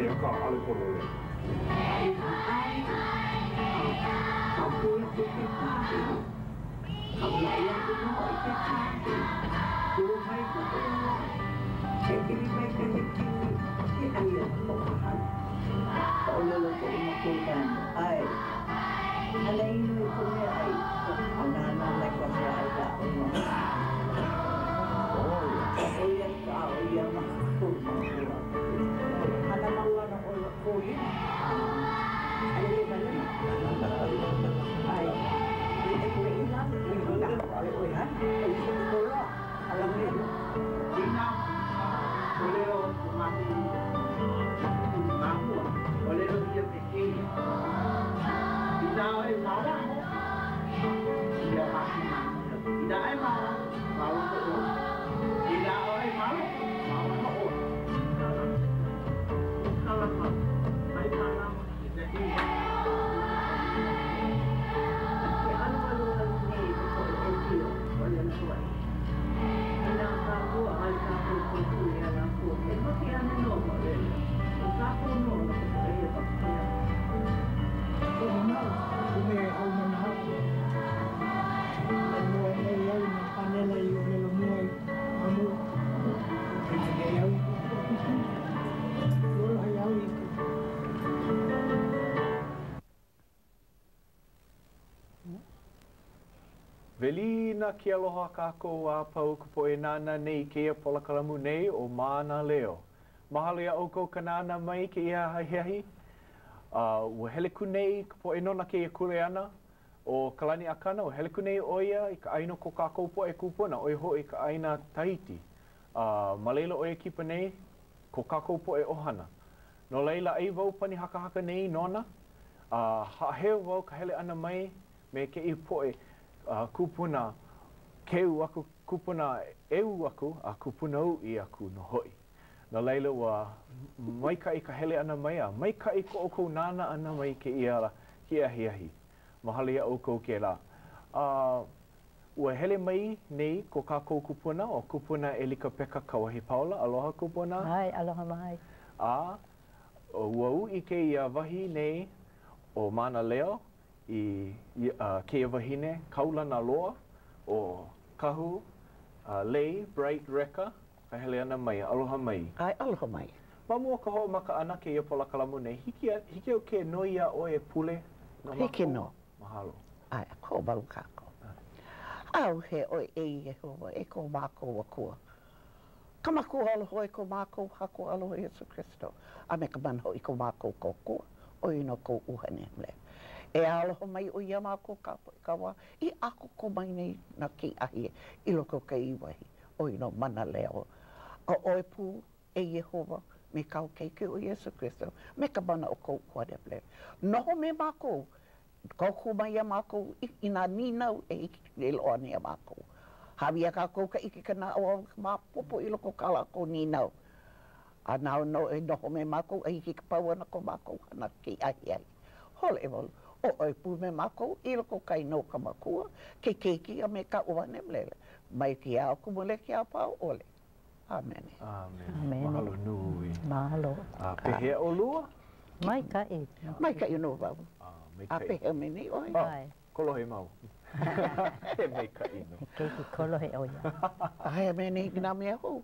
ai aka ale polole. Velina ki aloha kākou a pau kupo e nana nei ke ia polakalamu nei o Mana Leo. Mahalo ia oko kanana mai ke ia hahiahi. Ua heleku nei kupo e nona ke ia kule ana o Kalani Akana. O heleku nei oia i ka aino ko kākou po e kupuna oi ho i ka aina Tahiti. Malela oia kipa nei ko kākou po e ohana. No leila ai wau pani haka haka nei nona. Haheo wau ka hele ana mai me ke i po e kupuna keu aku, kupuna eu aku, a kupuna u I aku no hoi. Na leila ua maika I ka hele ana mai a, maika I ko okou nana ana mai ke ia ki ahiahi. Mahalo ia okou ke la. Ua hele mai nei ko kākou kupuna o kupuna e lika peka kawahi Paula. Aloha kupuna. Hai, aloha mai. Ua u I ke ia wahi nei o Mana Leo. Ke wahine, kaulana loa o kahu, lei, bright reka, ka hele ana mai, aloha mai. Ai, aloha mai. Mamua ka hoa maka ana ke ia polakalamu nei, hiki o ke noia o e pule? Hiki no. Mahalo. Ai, ko balu kako. Au he oi e hoa, e ko mākou a kua. Ka mākou aloha e ko mākou hako aloha Iesu Christo. A me ka manho I ko mākou ko kua, o ino ko uhane mle. E aloha mai o ia mākou kawa, I ako ko mai nei na ki ahi I loko ka iwahi, o ino Mana Leo. A oe pū e Yehova, me kau keike o Iesu Christo, me ka mana o kou kua Noho me mākou, kau mai a mākou, I nā ninau e iki loa ni a mākou. Hawi a kākou ka iki kana o māpopo I loko kala ko ninau. A nāo no e noho me mākou, e iki ka pauana ko mākou hana ki ahi. Hole e walu. O oi pū me mākou, I loko kai no ka makua, ke keiki a me ka uane mlele. Mai ki au kumule ki au pau ole. Amen. Amen. Mahalo nui. Mahalo. Pehea o lua? Mai ka I. Mai ka I no wau. A pehea me ni oi. Kolohe mau. He mai ka I no. Keiki kolohe oia. A he me ni ngina mea hou.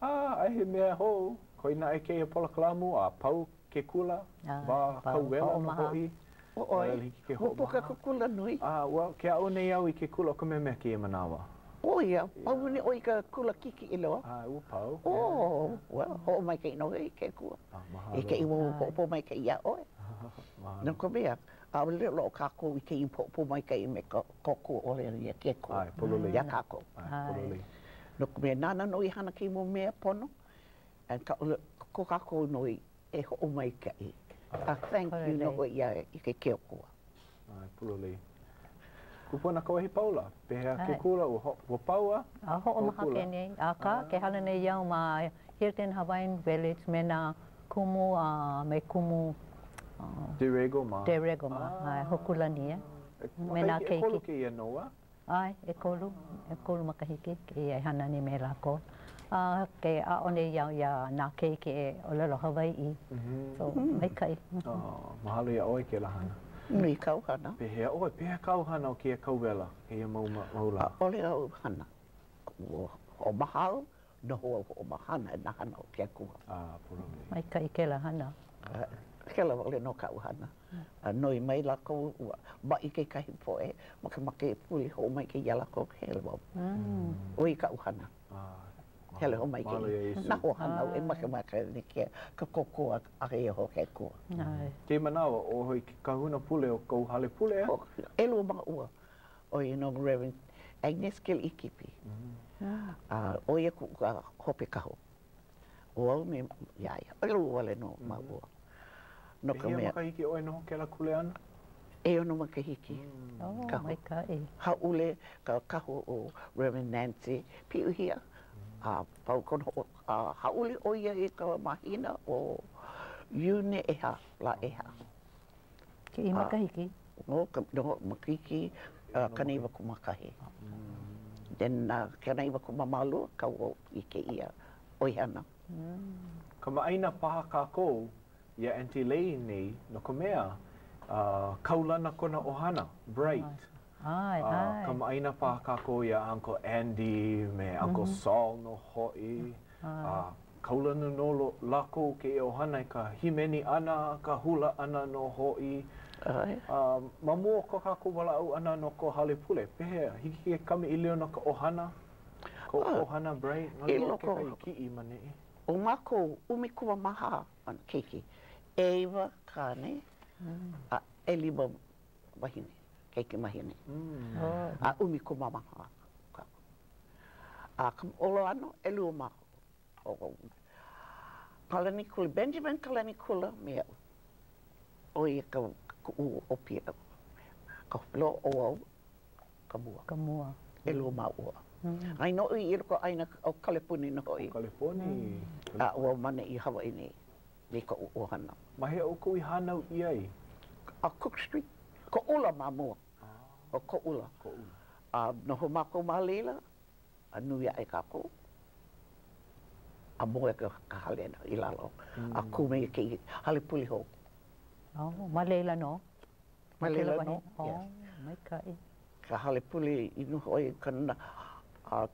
A he mea hou. Koina e ke polakalamu a pau ke kula. Wa kauwela no hoi. O oi, hopo ka kukula nui. Well, ke au nei au I ke kula o ka mea ki e manawa. O ia, pau ni oi ka kula kiki I loa. Ua pau. Oh, well, ho mai ka ino I ke kua. I ke iwo hopo mai ka ia oe. Nā ko mea, a wale lo kākou I ke I hopo mai ka I me koko ole ia ke kua. Ai, pololei. Ia kākou. Pololei. Nā ko mea, nāna no I hana ki mo mea pono. Ko kākou no I e ho mai ka I. Thank you no ia I ke keo kua. Ai, pulolei. Kupuna kawahi Paula, pehea ke kula ua paua? Ho'o maha ke nei, ke hala nei iau ma Hilton Hawaiian Village me nā kumu, me kumu Derego ma? Derego ma, hokulani e. Me nā keiki. E kolu ke ia noa? Ai, e kolu makahiki, ke ia hana ni me lako. Ke aone ia nā keike e o lelo Hawaii. So, mai kai. Mahalo ia oi ke lahana. Nui kauhana. Pehea oi, pehea kauhana o kia kauwela, kia maula. Ole au hana. O mahau, noho o mahana e nahana o kia kua. Purumi. Mai kai ke lahana. Kela ole no kauhana. Noi mai lako, ba i ke kahi poe, make e puli ho mai ke ia lako hele wau. Oi kauhana. Hele ho mai ke naho hana e make ni kia ka kokoa a e ho ke kua. Ke manawa o hoi kahuna pule o kou hale pule e? Elu mga ua. O no Reverend Agnes Kill Ikipi. O ia ku hope kaho. O au me iaia. Elu wale no ma ua. No ka Pehea mea. makahiki oi no ke la kule ana? E ono makahiki. Mai kai. Haule ka kaho o Reverend Nancy Piuhia. Pau kono haule o ia e ka mahina o Iune Eha, la Eha. Ke I makahiki? No makahiki kaneiwa kumakahi. Then kaneiwa kumamalu ka o I ke ia oihana. Ka maaina paha kākou, ia Auntie Lei nei, no ka mea, kaulana kona ohana, Bright. Ka maaina paha kākou ia Uncle Andy, me Uncle Saul no hoi. Kaulana no lako ke ohana I ka himeni ana, ka hula ana no hoi. Mamua ko kākou wala au ana no ko hale pule. Pehea, hiki ke kami I leo no ka ohana? Ko ohana Bright, ngai o ke kai ki I mane I. O mako umikua maha an keiki. Eva kane a eliba mahine. Keiki mahine. A umikua maha. A kam olo ano elu maha. Kalani kula, Benjamin Kalani kula mea. O ia ka o pia. Ka lo o au ka mua. Ka mua. Elu ma ua. Ai no I ko aina o Kalepuni no hoi. Kaleponi. A ua mana I Hawaii nei. Nei ka ohana. Mahe o kou I hanau I ai? A Cook Street. Ko ula ma mua. O ko ula. No ho mako ma leila. A nui ai kako. A moe ka halena I lalo. A kume ke hale puli ho. Ma leila no? Ma leila no. Mai kai. Ka hale puli I nu hoi kana.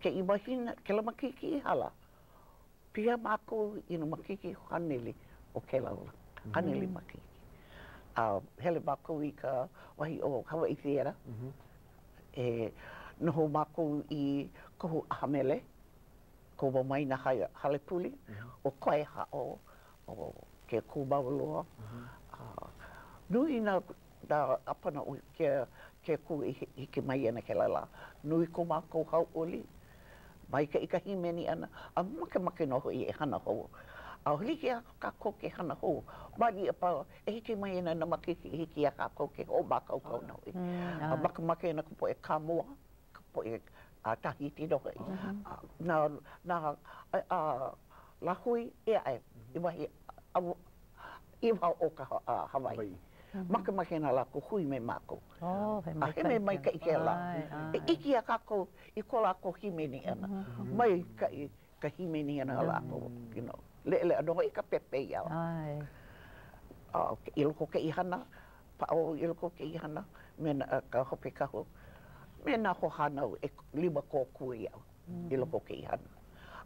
Ke I mahina, ke la makiki I hala. Pia mako I no makiki haneli o ke laula. Haneli makiki. Hele mako I ka wahi o Hawaii Theatre. E noho mako I kohu ahamele. Ko wa mai na hale puli. O koe hao. O ke kūmauloa. Nui na apana o ke ku I ke mai ana ke lala. Nui ko mako hau oli. Mai ka I ka himeni ana. A make no hoi e hana hou. A hiki a kako ke hana hou. Mari a pa e hiki mai ana na makiki hiki a kako ke o makau kau na hoi. A make ana ko po e Kamoa. Ko po e Tahiti no hoi. Na la hui e ai. I wahi I wau o ka Hawaii. Make na la ko hui me mako. He me mai ka I ke la. E iki a kako I ko la ko himeni ana. Mai ka himeni ana la ko, you know. Le ano I ka pepe ia. Iloko ke ihana, pa o iloko ke ihana, me na ka hope kaho. Me na ho hana e lima ko ku ia. Iloko ke ihana.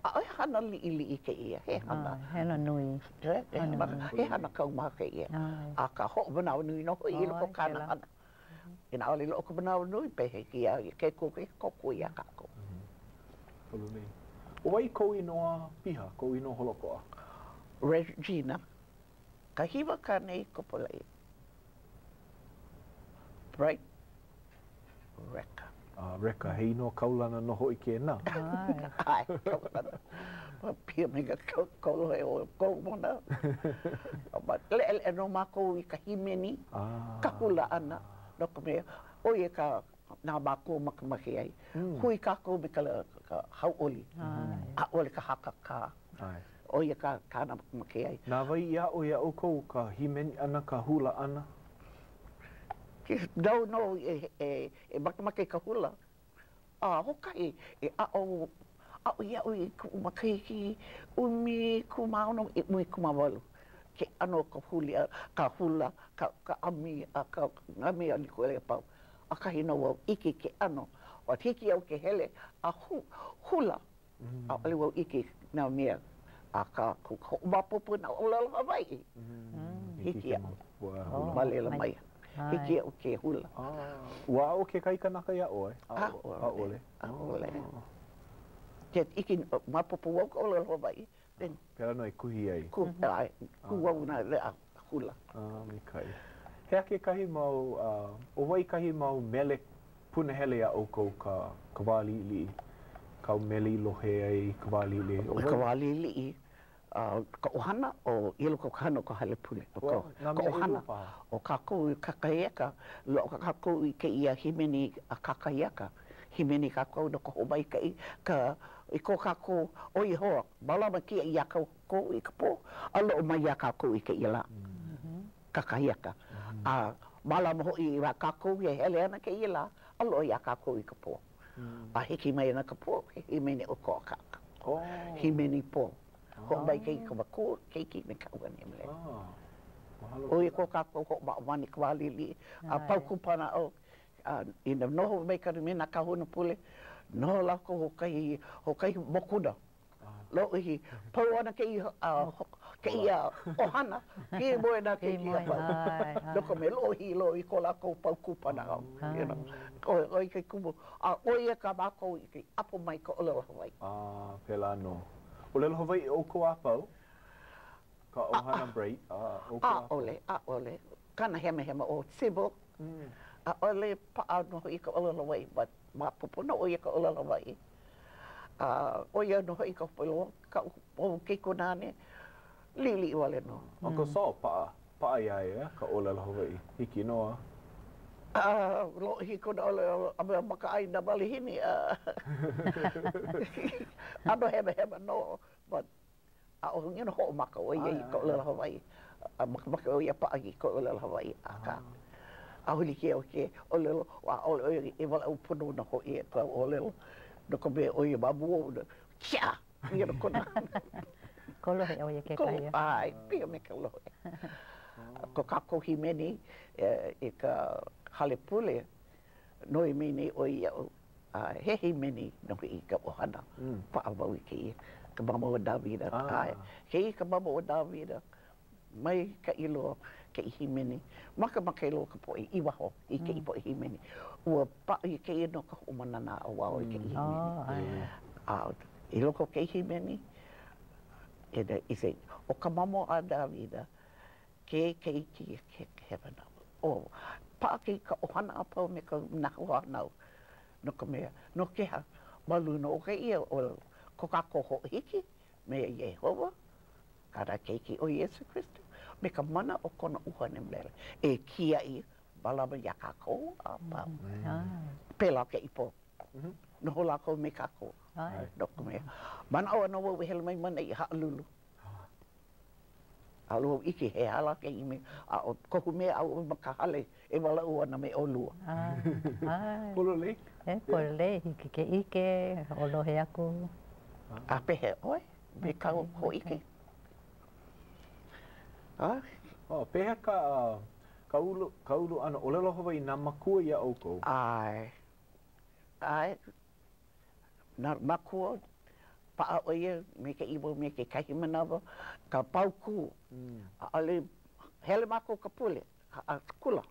A hana li ke ia, he hana. Hena nui. He hana kau maha ke ia. A ka ho banau nui no I iloko kana hana. Ina ole loko banau nui pe he ki ia ke koku ia kako. O wai kou inoa piha, kou inoa holokoa? Regina. Ka hiwa ka nei kopolei. Bright. Reka. Reka, hei no kaulana noho I ke na. Ai, kaulana. Pia mega kaulo e o koumona. Le no mako I ka himeni. Ka hula ana. No ka mea. O ia ka nā mako makamake ai. Hui kako me ka hau oli. A ole ka hakaka. O ia ka kāna makamake ai. Nā wai ia o ia o kou ka himeni ana, ka hula ana? Dau no e makamake ka hula. Hokai e Au ia ui ku makiki umi ku maono I ui ku mawalu. Ke ano ka hulia, ka hula, ka ami, ka ngami ani ko le pau. A ka hino wau iki ke ano. O hiki au ke hele a hula. A ole wau iki na mea. A ka ku mapopo na olala Hawaii. Hiki au. Male la mai. Hiki au ke hula. Wa o ke kai kanaka ia oe. A ole. A ole. Ke iki mapopo wau ka olala Hawaii. Pera no kuhi ai. Ku wau na le a hula. Mi kai. He ake kahi mau, o wai kahi mau mele punahele a oko ka wālili. Kau mele lohe ai ka wālili. Ka wālili ka ohana o ielo ka hana ka hale pule. Ka ohana o kako I kakaiaka. Lo ka kako I ke ia himeni a kakaiaka. Himeni kako no ka hobai ka I ko kako o I hoa. Malama kia I a kako I ka po. Alo o mai a kako I ke ia la. Kakaiaka. Malama ho I a kako I hele ana ke ia la. Alo I a kako I ka po. A hiki mai ana ka po. Himeni o ko kaka. Himeni po. Ho mai kei ka wako, kei ki me kauani mle. O I ko kako ho mawani ka walili. A paukupana o. Ina noho mai ka rimena ka hona pule. Noho lako ho kai mokuna. Lo ihi pau ana kei ohana. Kei moe na kei ki hapa. Loko me lo I ko lako paukupana au. O I kei kumu. O I ka mako I kei apo mai ka olelo Hawaii. Pela no. Olelo Hawaii o ko apau? Ka ohana braid? Ole. Kana hema o Sibo. A ole paa no I ka olelo Hawaii. But mapopo no o I ka olelo Hawaii. O ia no I ka polo. Ka o keiko nane. Lili I wale no. Uncle Saul paa ia ka olelo Hawaii. Hiki noa. Lo hiko na ole a maka ai na malihini. Ano hema no. But o ngino ho maka o ia I ka olelo Hawaii. Maka o ia paa I ka olelo Hawaii. Aka. Ahuli ke o ke olelo wa ole e wala upono na ho e ka olelo no ko be o ia babu o cha ia ko na Kolo he o ia ke kai. Ai pia me ka lo. Ko kako himeni e ka hale pule no I mini o ia he himeni no I ka ohana pa avau ke ka mama o Davida ai ke ka mama o Davida mai ka ilo ke himeni maka ilo ka po I waho I ke po himeni ua pa I ke no ka umanana o wao ke himeni I loko ke himeni I say o ka mamo a Davida ke ki heaven o pa ke ka ohana apa me ka nahua nau no ka mea no ke ha malu no ke ia o ko ka ko hiki me Yehova kara ke ki o Yesu Kristo me ka mana o kona uhane mlele. E kia I balama ya kako apa. Pela ke ipo. Noho lako me kako. Doko mea. Mana o anō wau hele mai mana I haalulu. Alu iki he hala ke ime. O kohu mea au makahale e wala ua na me o lua. Pololei? Pololei, hiki ke ike, olohe aku. A pehe oe, me kau ho ike. Pehe ka ulu ana olelo Hawaii na makua ia oko. Ai. Na makua paa o ia me ke iwo me ke kahi manawa ka pauku. Ale hele mako ka pule a kula.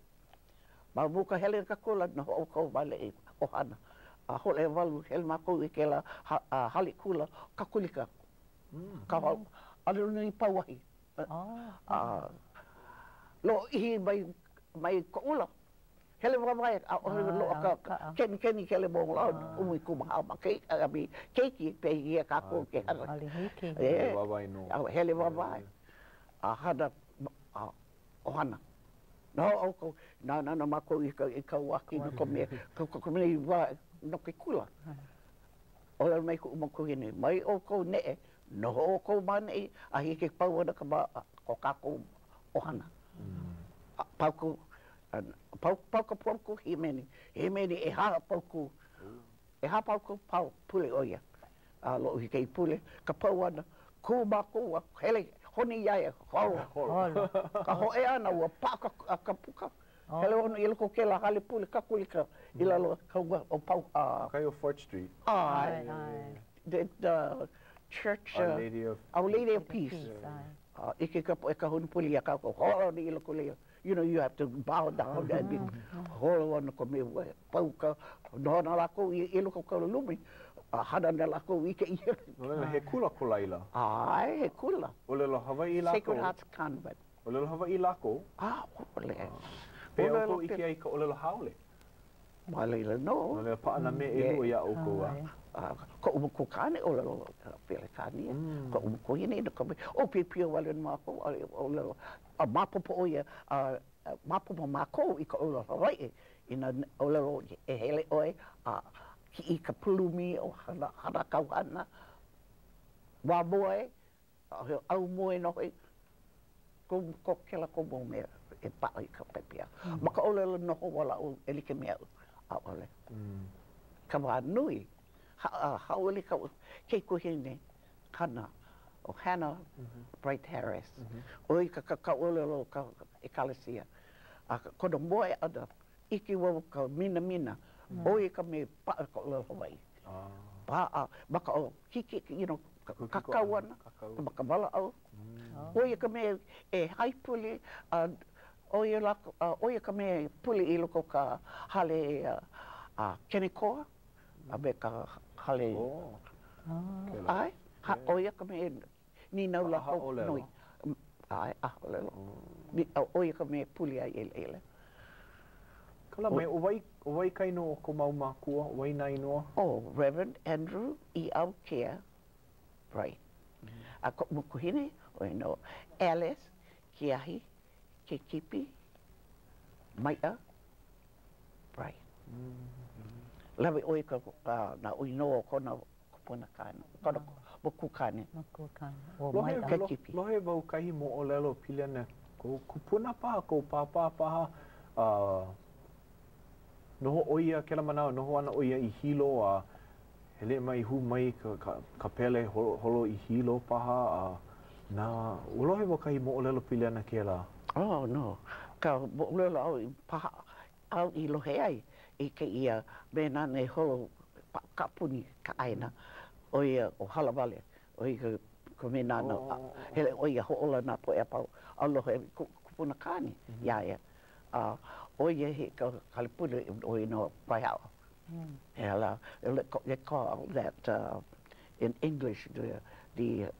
Ma muka hele ka kula na ho ko vale e ohana. A hole walu hele mako I ke la hali kula ka kulika. Ka ale ni pauahi. Lo I mai ko ula. Hele mai lo ka keni kele mo la umi kuma ma ke abi keiki pe ia ka ko ke hala. Ali hiki. Hele vai. A hada ohana. No ko na mako I ka waki no ko me ko me va no ke kula. Ola mai ko mo ko ni mai o ko ne no o ko mane a hiki pau na ka ba ko ka ko ohana. Pauku pauku himeni e ha pauku pau pule oia lo i kei pule, ka pau ana, ku mākou, hele, honi iai, holo. Ka ho e ana ua paka ka puka. Hele ono i loko ke la hale pule, ka kulika, i lalo kaua o pau. Kai o Fort Street. The church, Our Lady of Peace. Ike ka po e ka honi puli a ka ko, holo ni i loko leo. You know, you have to bow down and be holo ana ko me pau ka, nohona lako i loko ka lumi. Hana na lako i ke ia. Olelo he kula ko laila. Ai, he kula. Olelo Hawaii lako. Sacred Hearts Convent. Olelo Hawaii lako. Ole. Pe o ko iki ai ka olelo haole. Malila no. Olelo paana me e lua ia o ko ko umuko kane olelo pele kane. Ko umuko ine no ko. O pipio wale ma ko olelo. A mapopo o ia mapopo ma ko i ko olelo Hawaii. Ina olelo e hele oe ki i ka pulumi o hana kauhana. Wā moe, au moe no hoi, ko kela ko mo mea e pao i ka pepea. Maka olelo noho wala o elike mea a ole. Ka wā nui, haole ka kei kuhine kana o Hannah Bright Harris. O i ka olelo ka ekalesia. Kono moe ana, iki wau ka mina. O i ka me pa'a ko olelo Hawaii. Pa'a, maka o hiki, you know, kakau ana, maka wala au. O i ka me e haipuli, o i ka me puli i loko ka hale Kenekoa, a me ka hale... Ai, o i ka me ni nau lako noi. Ai, olelo. O i ka me puli ai ele. Kala mai o wai kai no o ko mau mākua, o wai nai noa? Reverend Andrew E. Aukea, right. A ko mukuhine, o no Alice, Kiahi, Kekipi, Maia, right. Lawe oi ka na oi no ko na kupuna kana, kono mokukane. O Maia. Kekipi. Lohe wau kahi mo o lelo piliana, ko kupuna paha, ko pāpā paha, noho oia kela manao, noho ana oia i hilo hele mai hu mai ka pele holo i hilo paha na ulohe wa kai mo olelo piliana kela. Oh no. Ka mo olelo au i paha au i lohe ai i ke ia me nane holo ka puni ka aina oia o halawale oi ka me nana hele oia ho ola na po e pau au lohe kupuna kani ia oia he ka kalipuna oi no pai hao. They call that in English the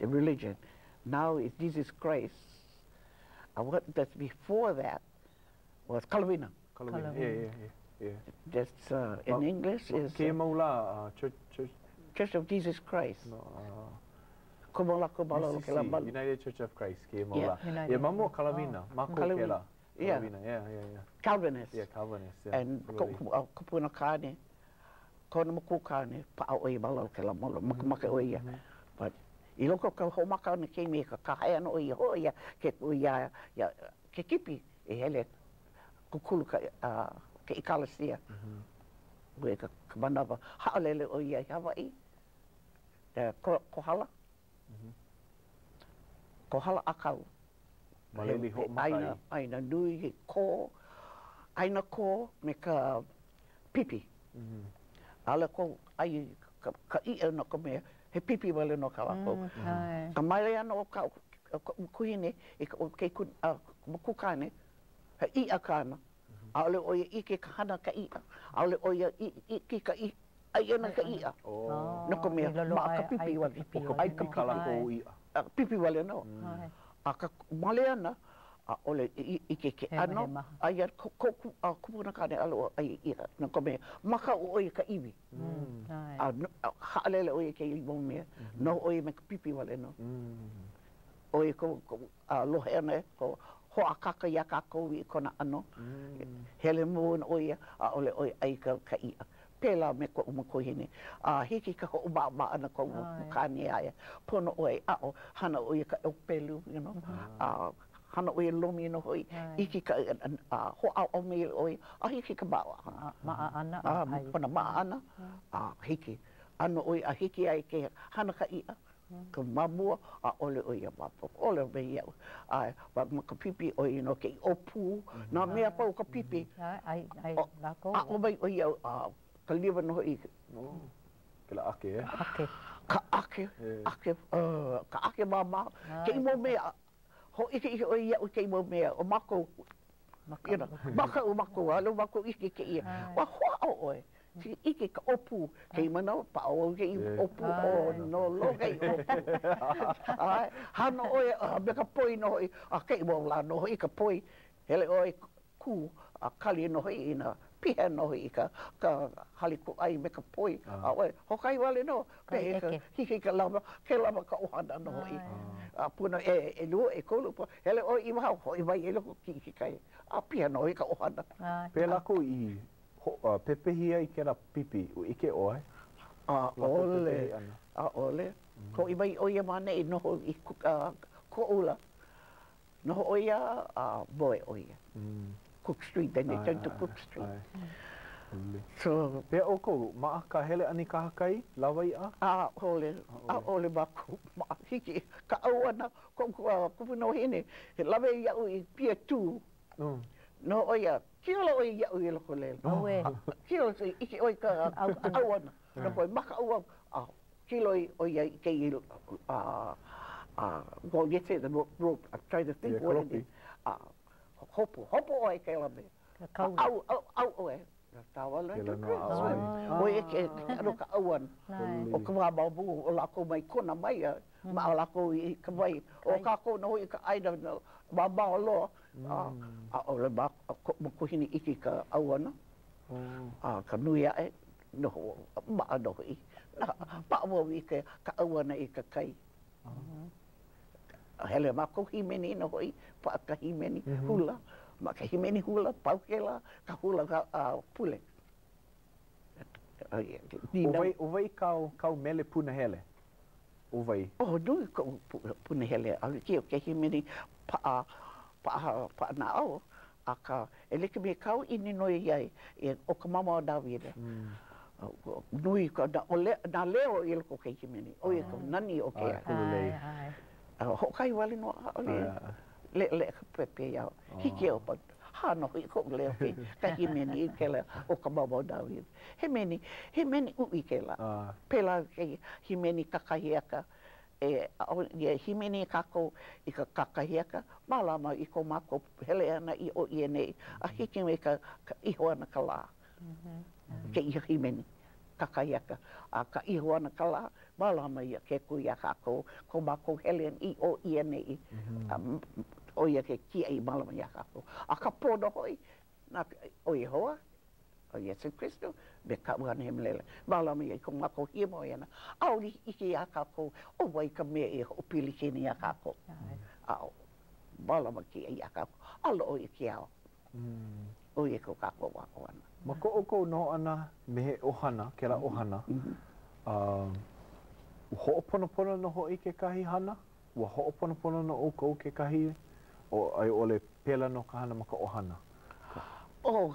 religion. Now it's Jesus Christ. What that's before that was Kalavina. Yeah. That's in English is Ke maula Church of Jesus Christ. United Church of Christ. Ke maula. Yeah, mamo Kalavina. Mako kela. Yeah. Calvinist. Yeah, Calvinist. Yeah. And kupuna kane, kona maku kane, pa'au oi malau ke la molo, makamaka oia. But i loko ka homaka ana ke me ka kahai ana oia hoia, ke oia, ke kipi e hele kukulu ke ikalasia. Ue ka manawa, haalele oia i Hawaii, kohala. Kohala akau. Maleli ho makai. Aina nui he ko, aina ko me ka pipi. Ala ko ai ka ia no ka me he pipi wale no ka lako. Ka mai ana o ka kuhine e ke kukane he ia kana. Ale oia ike ka hana ka ia. Ale oia ike ka ia. Ai ana ka ia. No ka me ma ka pipi wale. Ai ka kalako ia. Pipi wale no. A ka male ana, ole ike ke ano, ai kupuna kane alo ai ira, na kome maka o oi ka iwi. Haalele oi ke i mea, no oi me ka pipi wale no. Oi ko lohe ana, ko ho a kaka ia kako i kona ano, hele mua oi ole oi ai ka ia. Pela me ko umakohine. Hiki ka ho uma ana ko kane ai. Pono oi hana oi ka pelu, you know. Hana oi lomi no hoi. Iki ka ho au me oi. Hiki ka ba. Ma ana. Pona ma ana. Hiki. ano oi a hiki ai ke hana ka ia. Ka mamua a ole oi a mapo. Ole me iau. Ai, wa makapipi oi no ke opu. Na mea pau ka pipi. Ai lako. A o mai oi iau a ka liwa no i. Kila ake, Ake. Ka ake, ka ake mama. Ke imo mea. Ho ike oi iau ke imo mea. O mako. Maka o mako. Alo mako ike ke ia. Wa hoa o oi. Ki ike ka opu, kei mana pa o kei opu o no lo kei opu. Ai, hano oe, me ka poi no hoi, a kei mo la no hoi ka poi, hele oe ku, a kali no hoi ina, pihe no hoi ka haliku ai me ka poi. A oe, hokai wale no, pe ka hiki ka lama, ke lama ka ohana no hoi. A puna e lua e kolu pa, hele oe i maha hoi mai e loko ki hiki kai, a pihe no hoi ka ohana. Pela ko i pepehi ai kera pipi, u ike oe? Ole. Ko i mai oia mana i noho i ko ula. Noho oia, boe oia. Cook Street, then they turned to Cook Street. So, pea o kou, maa ka hele ani ka hakai, lawa i a? Ole mako, hiki, ka auana, ko no hine, he lawe i au i pia tū. No oia, kiolo oi iau i loko lele. Oe. Kiolo iki oi ka auana. No poi maka aua, kilo oi i kei go get it, the rope, I'm trying to think what it is. Hopo oi kei la me. Au oe. Tawa le te kris. Oi ke ano ka auana. O ka wā mabu o lako mai kona mai a, ma o lako i ka mai. O kako no i ka aina ma bao loa. A ole ma kuhini iki ka auana. Ka nui ae, noho, maa noho i. Pa mo i ka auana i ka kai. Hele ma ko himeni noho i, pa ka himeni hula. Ma ka himeni hula, paukela, ka hula ka pule. Uvai kau mele puna hele? Uvai? Nui kau puna hele. Ki o ke himeni pa na au. Aka, e leke me kau ini noi iai, o ka mama o Dawida. Nui ka, na leo i loko kei himeni. O i ka nani o ke ai. Hokai wale no a le ka pepe iau. Hiki o pa, hano i ko leo ke, ka himeni i ke la o ka mama o Dawida. Himeni ui ke la. Pela ke himeni kakahiaka. Himeni kako i ka kakahiaka, malama i ko mako hele ana i o i nei, a hiki me ka iho ana ka la. Ke i himeni, kakahiaka, a ka iho ana ka la, malama i ke kuia kako, ko mako hele ana i o i nei, o ia ke kia i malama i a kako. A ka pono hoi, o i hoa, o Yesu Christo, me ka uana he mlele. Malama i ko mako himo i ana. Auri iki a kako, o wai ka mea i ho pili kini a kako. Malama ki i a kako. Alo o i ki ao. O i ko kako wako ana. Ma ko o kou no ana me he ohana, ke la ohana. Ho'oponopono no ho i ke kahi hana? Ua ho'oponopono no o kou ke kahi? O ai ole pela no ka hana ma ka ohana?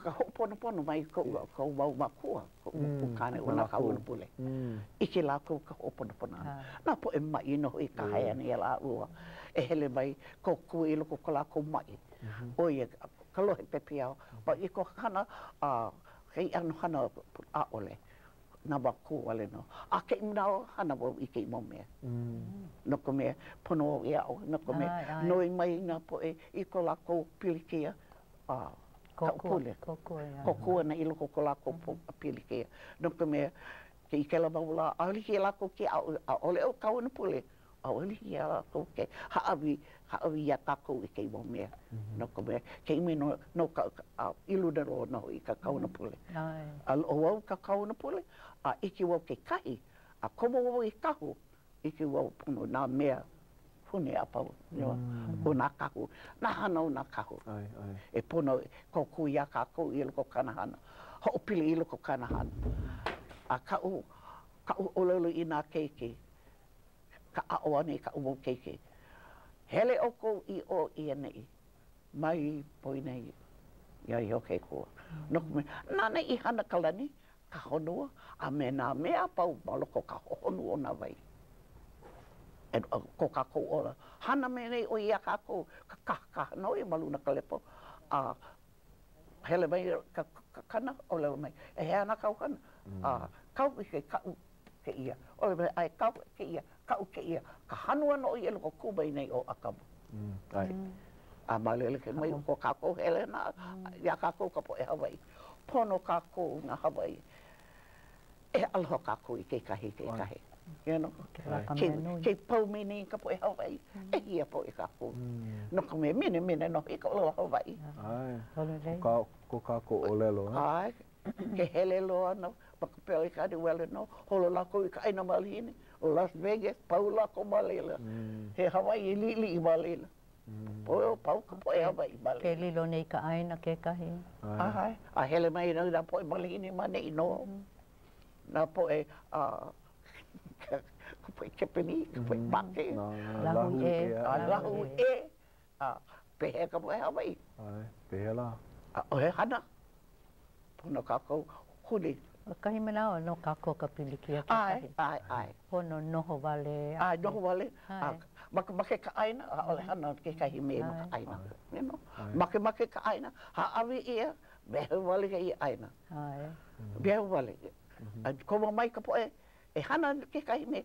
Ka ho'oponopono mai ko wau makua. Ko kane una ka una pule. Ike la ko ka ho'oponopono ana. Nā po e mai no i ka hai ana i la ua. E hele mai ko kua i loko ka la ko mai. O ia ka lohe pepe au. Pa i ko hana, kei anu hana a ole. Nā waku wale no. A kei mnao hana wau i kei mo mea. No ko mea pono o iau. No ko mea noi mai nā po e i ko la ko pilikia. Kokua na ilo ko lako pilike. No ka mea, ke i kela maula, a oliki e lako ke a ole o kawana pule. A oliki e lako ke haawi ia kako i kei mo mea. No ka mea, ke ime no ka ilu na roa no i ka kawana pule. A o wau ka kawana pule, a iki wau ke kahi, a komo wau i kahu, iki wau puno nā mea. Pune a pau, o nā kahu. Nā hana o nā kahu. E pono, ko kui a kako i loko kanahana. Ho'opili i loko kanahana. A kau ololo i nā keike. Ka ao ane ka umo keike. Hele oko i o i nei. Mai poi nei. Ia i hoke kua. Nō kume, nāne i hana kalani. ka honua, a me nā mea pau maloko ka honu o nā vai. E ko kākou ola. Hana me nei o ia kākou, ka kaka noi maluna ka lepo. Hele mai ka kana o leo mai. E hea na kau kana. Kau ke kau ke ia. O le mai ai kau ke ia, kau ke ia. Ka hanua no i loko kubai nei o akamu. A malele ke mai ko kākou hele na, ia kākou ka po e Hawaii. Pono kākou na Hawaii. E aloha kākou i keikahi. You know, ke pau mene ka po e Hawaii, e hia po e kākou. No ka me mene no i ka aloha Hawaii. Ai, ko kākou o lelo. Ai, ke hele loa no, makapeo i ka di wele no, holo lako i ka aina malihini, o Las Vegas, pau lako malela. He Hawaii li i malela. Pau ka po e Hawaii malela. Ke lilo nei ka aina ke kahi. Ai, a hele mai na po e malihini ma nei no. Na po e, ka po e kepeni, ka po e make. Lahu e. Lahu e. Pehe ka po e Hawaii. Ai, pehe la. O he hana. Pono kākou huli. Kahi mana o no kako ka pilikia ke Ai. Pono noho wale. Ai, noho wale. Make ka aina, ole hana ke kahi me maka aina. You know? Make ka aina, haawi ia, behe wale ka ia aina. Behe wale. Koma mai ka po e hana ke kahi me,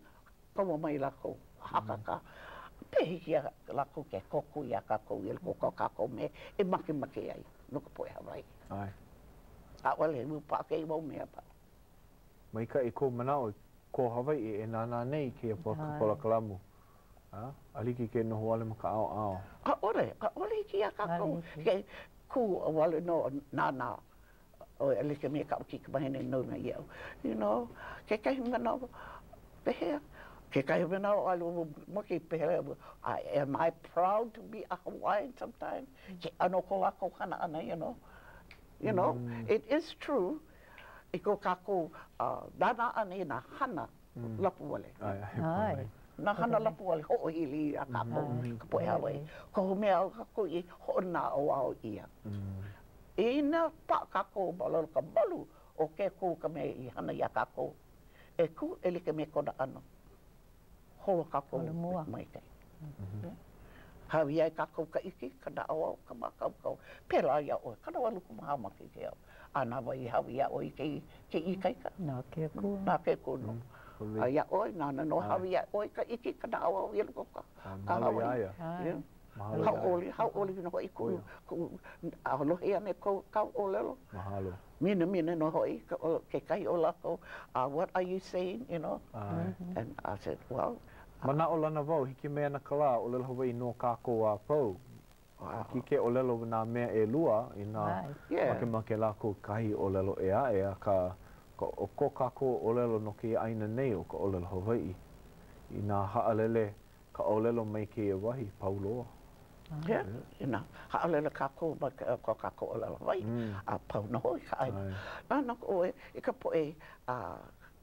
koma mai lako, hakaka. Pehi kia lako ke koku ia kako, ia lako kako me, e make ai, nuka po e Hawaii. Ai. A wale, mu pake i wau mea pa. Mai ka i ko manao, ko Hawaii e nana nei ke pola kalamu. Aliki ke noho wale maka ao. A ole ki a kako. Ke ku a wale no nana. O alike me ka ki ka mahene no na iau. You know, ke kahi manao, pehea. Ke kahi manao alu maki pehea. Am I proud to be a Hawaiian sometimes? Ke ano ko ako hana ana, you know. You know, it is true. I ko kako, dana ane na hana lapu wale. Ai. Na hana lapu wale ho hili a kako, ka po e Hawaii. Ko mea o kako i ho na o ao ia. Ina pa kako balolo ka balu o ke ko ka me i hana ia kako. E ku ele ke me kona ano. Hoa kako mai kai. Hawi ai kako ka iki, ka na au ka makau. Pera ia o, ka na walu ku maha maki ke au. Ana wai hawi ia o i ke ikai ka. Nā ke ku. Nā ke ku no. Ia o, nana no hawi ia o i ka iki, ka na au ia luko ka. Mahalo ia. Hau oli no hoi ku alohi ane kau o lelo. Mahalo. Mine no hoi ke kai o lako. What are you saying, you know? And I said, well. Mana o lana wau, hiki mea na kala o lelo Hawaii no kākou a pau. Ki ke o lelo nā mea e lua i nā make lako kahi o lelo e a ka o ko kākou o lelo no ke aina nei o ka o lelo Hawaii. I nā haalele ka o lelo mai ke e wahi, pauloa. Ina, haalele kākou ma ko kākou o lelo Hawaii. A pau no hoi ka aina. Nā ko e ka po e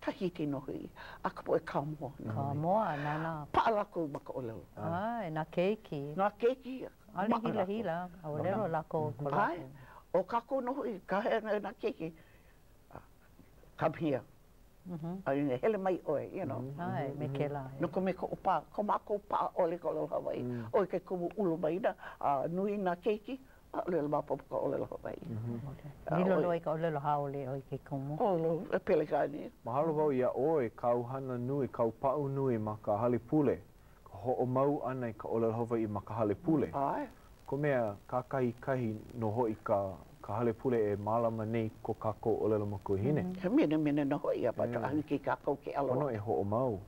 Tahiti no hui, a ka po e Kamoa. Kamoa, nana. Paalako ma ka o lelo. Ai, nā keiki. Nā keiki. Ale hila, au lero lako ko lako. Ai, o kākou no hui, ka hea nā keiki. Come here. Ai, hele mai oe, you know. Ai, me ke la. No ko me ko upa, ko mako pa ole ko lelo Hawaii. Oi ke kumu ulu mai na, nui nā keiki. Lelo mapo ka o lelo Hawaii. Nilo loi ka o lelo haole oi ke kumu. O e pelekani. Mahalo wau ia oe, kau hana nui, kau pau nui ma ka hale pule. Ka ho'o mau ana i ka o lelo Hawaii ma ka hale pule. Ai. Ko mea kahi no hoi ka hale pule e malama nei ko kākou o lelo makuhine. He mene no hoi a pato angi ki kākou ke aloha. Ono e ho'o mau,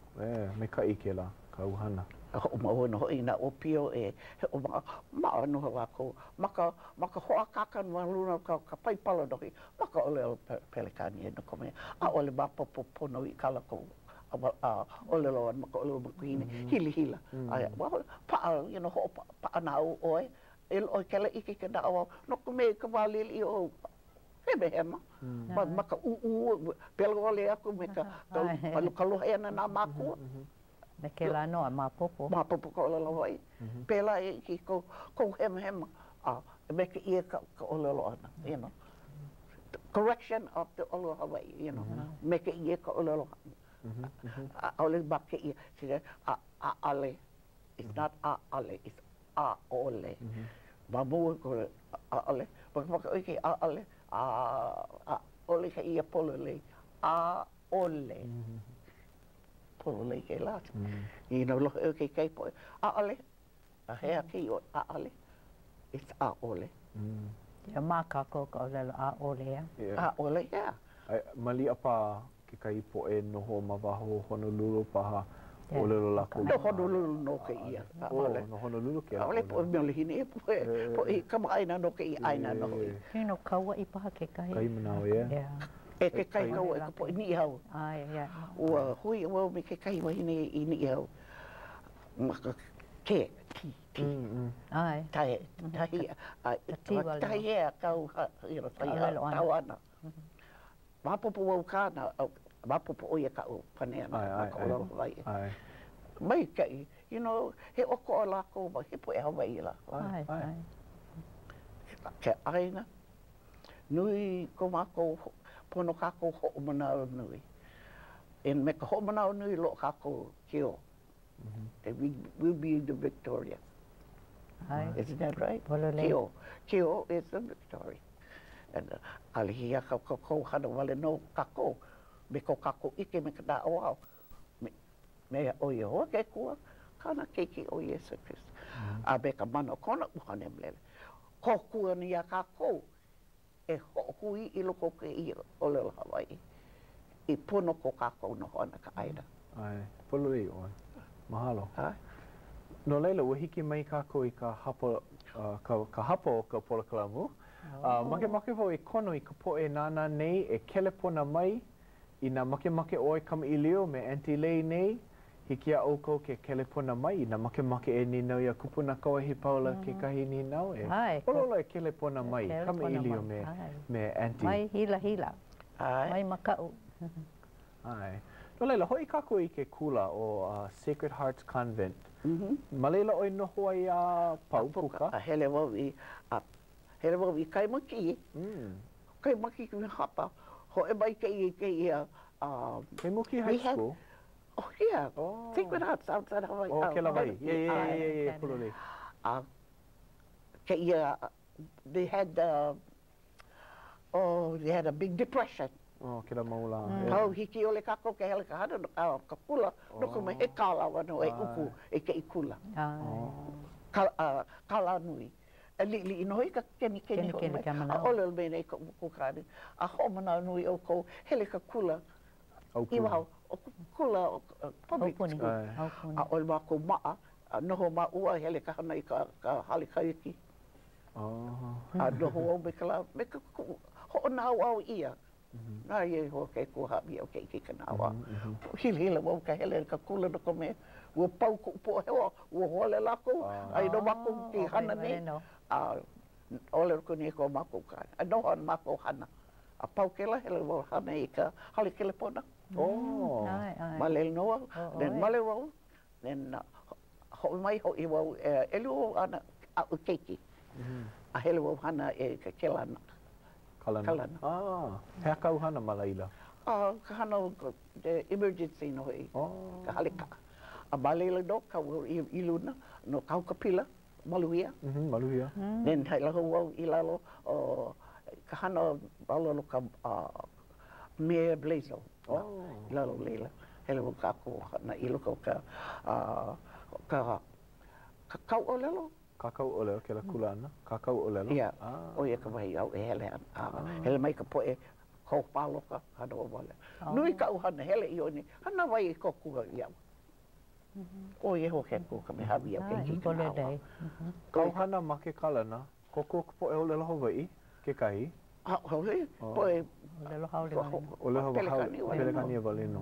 me ka ike la, kau hana. Ho'o mau no hoi na o pio e he o maa no lako. Maka hoa kaka nua luna ka paipala no hoi. Maka o lelo pelekani e no kome. A ole mapopo pono i ka lako. O lelo an maka o lelo makuhine. Hili hila. Paa, you know, ho'o paa na au oe. Oi kele iki ke na awa, no kume ka walili o hema. Maka pelo ole aku me ka kaloha ena na makua. Me ke la noa, mapopo. Mapopo ka olelo hoi. Pela e ki ko hema. Me ke ia ka olelo ana, you know. correction of the olo Hawaii, you know. Me ke ia ka olo. Ole ba ke ia. A ale. It's not a ale, it's a ole. Babu ko a ale. Pag ke a ale. A ole ka ia polole. A ole. Polole ke la. You know lo ke kai po. A ale. A hea ki o a ale. It's a ole. Ia mākako ka olelo a ole. A ole, yeah. Mali apa ke kai po e noho mawaho Honolulu paha olelo lako. No Honolulu no ke ia. No Honolulu ke ole po me le hine po e kama aina no ke ia aina no. Kino kaua I paha ke kai. Kai manao ia. E ke kai kaua e ka po ni hau. Ai ia. Ua hui ua me ke kai wa hine I ni hau. Ke Ai. tai e kau ira tau ana. Mapopo wau kāna, mapopo o ia ka o panea na ka o vai. Mai kai, you know, he oko o lako, ma he po e Hawaii la. Ke aina, nui ko mako pono kako ho o manao nui. And me ka ho manao nui lo kako kio. We will be the victorious. Isn't that right? Kio. Kio is the victory. And alihia ka ko hana wale no kako. Me ko kako ike me kada o me o Yehoa ke kua kana keiki o Yesu Christ. A be ka mana kona uhane mlele. Ko kua ni a kako e ho hui I loko ke I o leo Hawaii. I pono ko kako no hona ka aina. Ai, poloi o. Mahalo. No leila, ua hiki mai kako I ka hapo o ka polokalamu. Make wau e kono I ka poe nana nei e kelepona mai I nā make oi kama I leo me Auntie Lei nei. Hiki a oko ke kelepona mai I nā make e ni nau ia kupuna kaua hi paula ke kahi ni nau e. Olola e kelepona mai kama I leo me Auntie. Mai hila. Mai makau. Ai. No leila, hoi kako I ke kula o Sacred Hearts Convent. Ma leila oi noho ai a Paupuka. Hele wau I kai maki. Kai maki ki hapa. Ho e mai ke ia. Kai Muki High School? Oh yeah. Sacred Hearts outside Hawaii. Oh, ke lawai. Yeah, pulole. Ke ia, they had a big depression. Oh, ke la maula. Pau hiki ole kako ke hele ka hana no ka kula no ko me he kala wano e uku e ke ikula. Kala nui. E li ino I ka keni ho me. A ole me nei ka kukani. A ho mana nui o ko hele ka kula. Iwa hau, o kula public school. A ole ma ko maa, noho ma ua hele ka hana I ka hali ka iki. A noho au me ka la, me ka ho na au ia. Nā ia ho ke kuha mi o ke iki ka nāwa. Hila wau ka hele ka kula no ko me. Ua pau ko upo hewa, ua hole lako. Ai no mako ki hana ne. Ole ko ni ko mako ka. A no han mako hana. A pau ke la hele wau hana I ka hali ke le pona. Male noa. Then male wau. Then ho mai ho I wau elu ana a keiki. A hele wau hana e ka kelana. Kalana. Hea kau hana malaila? Ka hana the emergency no hoi. Ka halika. A malaila no ka wau I luna no kau kapila maluhia. Maluhia. Then hei laho wau I lalo ka hana balolo ka Mayor Blaisdell. I lalo leila. Hele wau ka ko hana I luka ka kau o lelo. Kakau olelo ke la kulana. Kakau olelo. Ia. O ia ka wahi au e hele ana. Hele mai ka poe ko paloka hana o wale. Nui ka uhana hele I oni. Hana wai ko kua iau. O ia ho ke ko ka me hawi au ke ki ka awa. Kau hana ma ke kalana. Koko poe olelo Hawaii ke kahi. Hoi. Poe. Olelo haole. Olelo pelekani e wale no.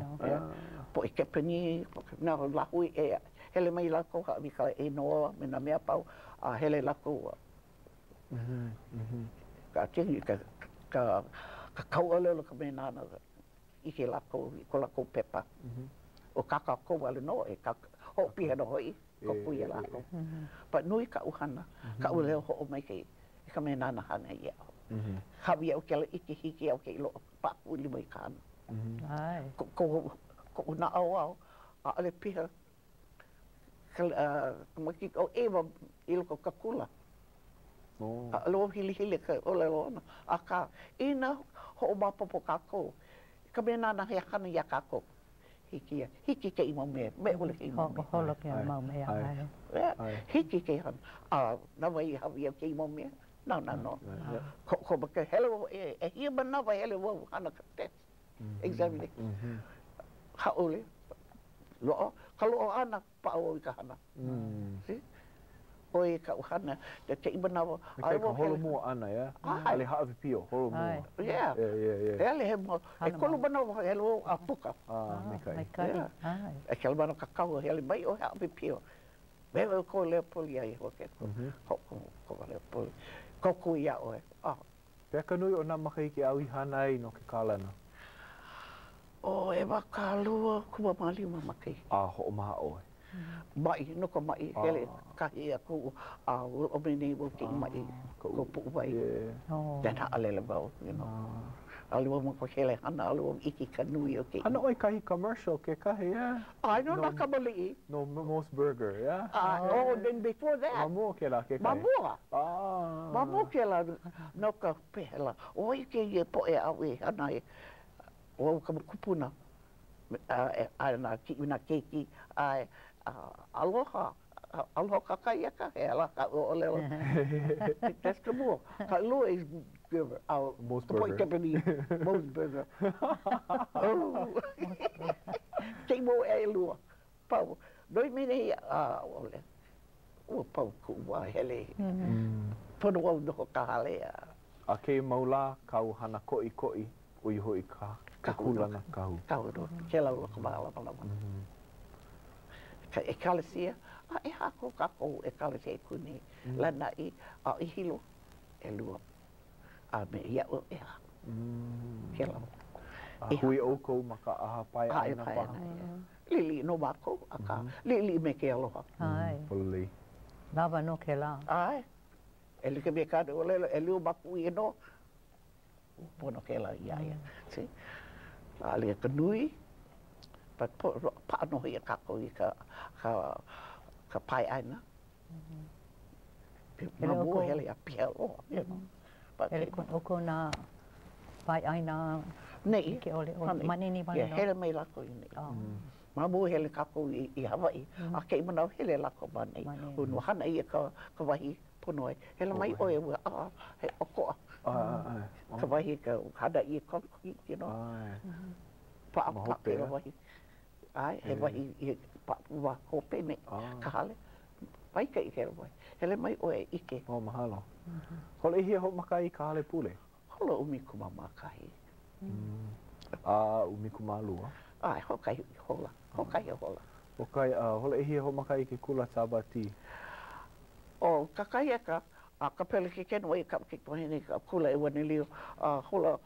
Poe kepeni. Nā lahui e. Hele mai lako hawi ka e noa me na mea pau. Hele lako ka tingi ka kau olelo ka me nana ike lako, ko lako pepa. O kaka ko wale no e ho piha no hoi, ko pui e lako. Pa nui ka uhana, ka uleo ho o mai kei, ka me nana hana ia. Hawi au ke la iki hiki au ke ilo papu li mai kana. Ai. Ko na au a ale piha maki o eva ilo ko kakula. Alo hili ka ole lona. Aka ina ho mapopo kako. Ka mena na hea kana ia kako. Hiki ke ima me ole ke ima me. Holo ke mau me ai. Hiki ke han. Na wai hawi au ke ima me. No. Ko baka hello e hia mana vai hele wo hana ka te. Exactly. Ha ole. Lo kalau ana pa o ka hana. See? Oi ka hana de ke ima na ai wo holo mo ana ya. Ale ha pio holo mo. Yeah. Ele he mo e kolu bana hello apuka. Me kai. Ai. E ke bana ka kau hele mai o ha pio. Bebe ko le poli ai ho ke. Ko le poli. Koku ia oe. Pea ka nui o nā makai ki au i hana ai no ke kālana? E waka lua kua malima makai. Ho maha oe. Mai, no ko mai. Hele kahi a ku o mene o ki mai. Ko pu vai. Tēnā alele wau, you know. Alua mo ko hele hana, alua iki ka nui o ki. Hana oi kahi commercial ke kahi, yeah? Ai, no na ka mali. No, Mo's Burger, yeah? Then before that. Mamua ke la ke kahi? Mamua. Mamua ke la no ka pehela. O i ke i po e au e hana e. O ka kupuna. Ana ki una keiki. Aloha. Aloha ka kai ka hela ka o leo. That's the more. Ka lua is Mo's Burger. Mo's Burger. Kei mo e lua. Pau. Doi mene ole. O pau ku wa hele. Pono o no ka hale. A kei maula kau hana koi o i hoi ka kulana kahu. Kahu no. Ke lau ka maala pala. Ka e kalesia. E hako kako e kalesia e kune. Lana i hilo e lua. Me ia o e ha. Ke lau. Hui o kou maka aha pai aina paha. Lili no mako aka. Lili me ke aloha. Ai. Polei. Lava no ke la. Ai. E like me ka o lelo e liu maku i no. Pono ke la ia ia. Si. Ali ka nui. Pa no hi kako i ka pai aina. Mamu hele a pia o. Ele kon oko na pai aina nei ke ole manini mana no. Hele mai lako i nei. Mamu hele kako i Hawaii. A kei mana hele lako mani. Unu hana i ka wahi ponoi. Hele mai oe ua he okoa. Ka wahi ka hana i konki, you know. Pa ke wahi. Ai, he wahi i pa ua hope nei. Ka hale. Pai ka i ke wahi. Hele mai oe ike. Mahalo. Holo ihia ho makai ka hale pule? Holo umikuma makai. Umikuma lua? Ai, hokai hola. Hokai hola. Hokai, holo ihia ho makai ke kula tabati? O kakai eka, ka pele ke kenu i ka kikohene ka kula e wane lio. Hola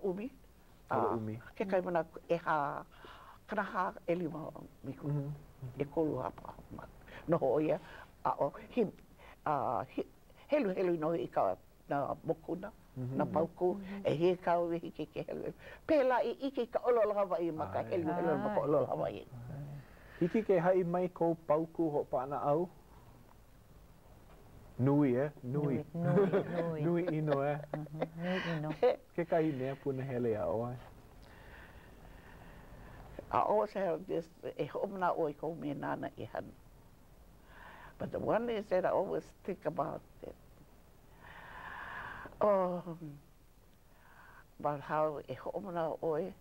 umi. Hola umi. Ke kai mana e ha, kana ha e lima miku. E kolu hapa. Noho ia. Helu no i ka na mokuna, na pauku, e he kau e hiki ke helu. Pēla i ike ka olo Hawaii maka helu maka olo Hawaii. Hiki ke hai mai kou pauku ho paana au? Nui Nui. Nui ino Nui ino. Ke kai mea puna hele a oai? A o se e homna o i kou me nana i hana. But the one is that I always think about it. About how e homana oe.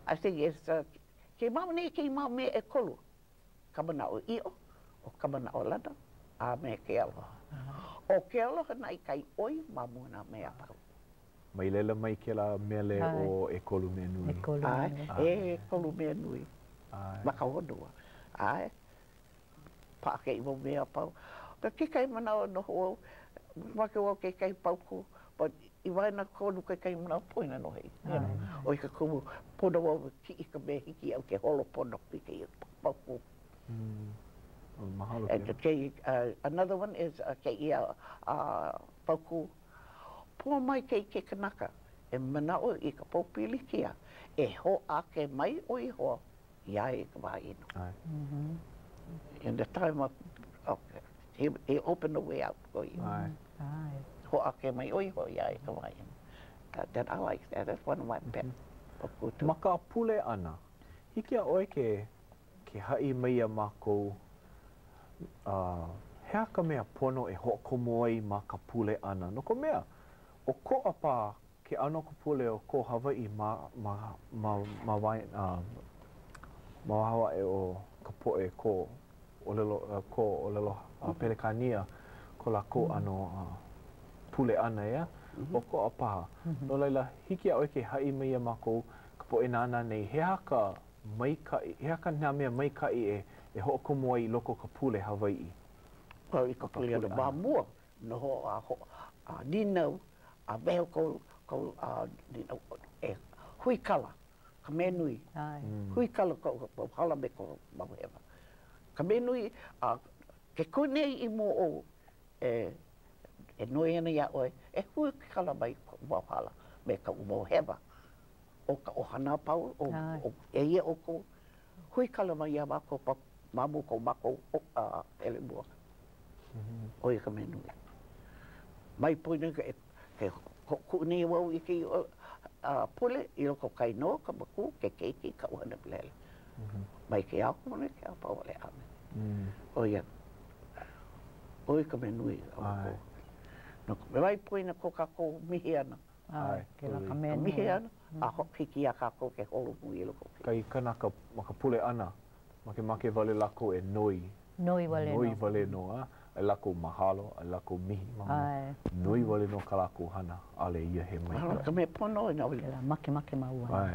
I think it's ke mau ne ke mau me e kolu. Kamana o io o kamana o lana a me ke aloha. O ke aloha nai kai oi mamuna me a pau. Mai lela mai ke la mele o e kolu me nui. E kolu me nui. Maka honua. Ai. Pa ke i mo mea pau. Ka ke kai mana o no ho. Wake o ke kai pauku. But i waina konu ke kai mana poina no hei. O i ka kumu pono o ki i ka me hiki au ke holo pono ki ke i pauku. Mahalo And another one is ke ia pauku. Pua mai ke kanaka. E manao I ka popili kia. E ho ake mai o I hoa. Ia e ka waino. Ai. In the time of he opened the way out for you. Ai. Ho ake mai o I hoa. Ia e ka waino. That I like that. That's one of my pet. Pauku too. Ma ka pule ana, hiki a oe ke hai meia mākou, hea ka mea pono e hoʻokomo ai ma ka pule ana. No ko mea, o ko apa ke ano ka pule o ko Hawaii ma wahawa e o ka poe ko o lelo Pelekania ko la ko ano pule ana ia. O ko apa. No laila, hiki a oe ke hai meia mākou ka poe nana nei, hea ka ngā mea maikai e hoʻokomo ai loko ka pule Hawaii. Ko I ka pule ana mamua. No ho ninau, a veho ko e hui kala, ka menui. Hui kala ko hala me ko mahuewa. Ka menui, ke kone I mo o e noi ana ia oe, e hui kala mai ko hala me ka umohewa. O ka ohana pau, o e ia o ko hui kala mai ia mako mamu ko mako ele mua. O ia ka menui. Mai poina ka e ku'uni wau I ki pule I loko kainoa ka maku ke keiki ka uhana pilele. Mai ke au mone ke au pau le ame. O ia. O ia ka menui. No mai poina ko kako mihi ana. Ke la ka menui. Mihi ana. A hiki a kako ke holo mui I loko. Kai kanaka ma ka pule ana, make wale lako e noi. Noi wale no. Noi wale no a. Ai lako mahalo, ai lako mihi mama. Noi wale no ka lako hana, ale ia he mai. Ka me pono ina wale. Make maua.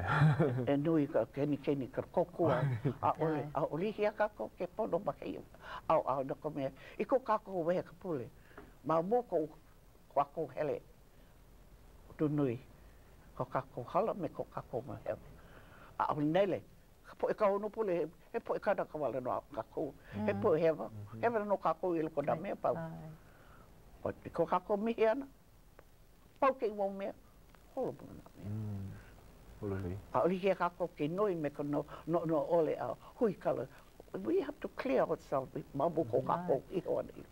E nui ka keni ka kokua. A oli hia kako ke pono make ia. Au na ko me. I ko kako wehe ka pule. Ma mo ko wako hele. Tu nui. Ko kako hala me ko kako ma hele. A oli nele. Po e ka ono pule, he po e ka naka wale no kako. He po e hewa. Hewa no kako I loko na mea pau. O te ko kako mihi ana. Pau ke iwa mea. Holo puna na mea. Ululi. A oli hea kako ke noi me ka no ole a hui kala. We have to clear ourselves. Mabu ko kako I hoa ni.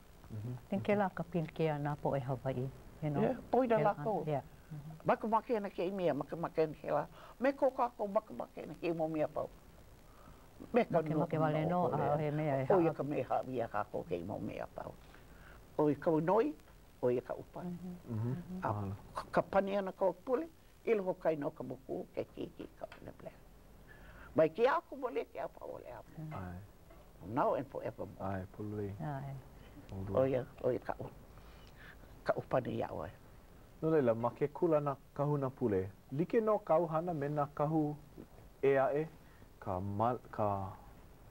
Ten ke la ka pinke ana po e Hawaii. You know? Yeah, poina lako. Yeah. Makamake na ke mea, makamake na ke la. Me ko kako makamake na ke mo mea pau. Make wale no a he mea e o ia ka mea ia kako ke mo mea pau. O i kau noi, o ia ka upa. Ka pani ana ko pule, I loko kai no ka muku ke kiki ka una ple. Mai ki aku mole ke apa ole apa. Now and forever. Ai, pului. O ia ka upa ni ia oe. No leila, ma ke kula na kahu na pule. Like no kauhana me na kahu e ae, ka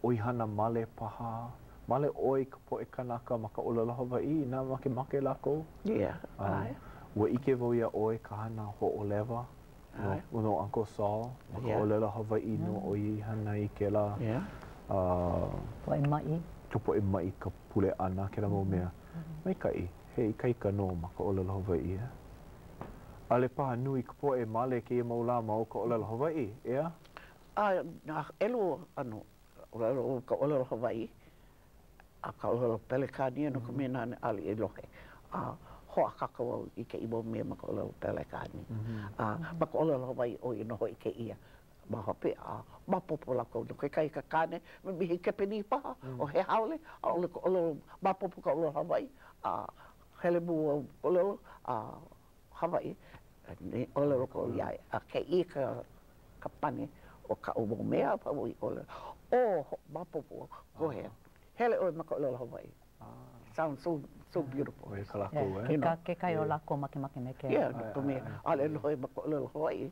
oihana male paha, male oi ka poe kanaka ma ka olala Hawaii, na make lako. Yeah, ai. Ua ike wau ia oi ka hana ho'olewa, no Uncle Saul, ma ka olala Hawaii no oihana I ke la. Poe mai. Ka poe mai ka pule ana, ke la mau mea. Mai kai, he ikaika no ma ka olala Hawaii. Ale paha nui ka poe male ke ia maula ma o ka olala Hawaii, ea? Na elo ano, ka olala Hawaii, a ka olala Pelekania no ka mena ane ali e lohe. Hoa kakao I ke ibo mea ma ka olala Pelekania. Ma ka olala Hawaii o I noho I ke ia. Ma hope ma popo lako no kai ka kane, me mihi ke peni paha, o he haole, a ole ka olala, ma popo ka olala Hawaii, hele mua olala Hawaii, olala ko iai, a ke I ka pane, o ka umo mea pa ui olala. O mapopo, go ahead. Hele oi maka olala Hawaii. Sounds so beautiful. Oi ka lako, eh? Ke kai o lako make me ke. Yeah, ka mea. Ale loi maka olala Hawaii.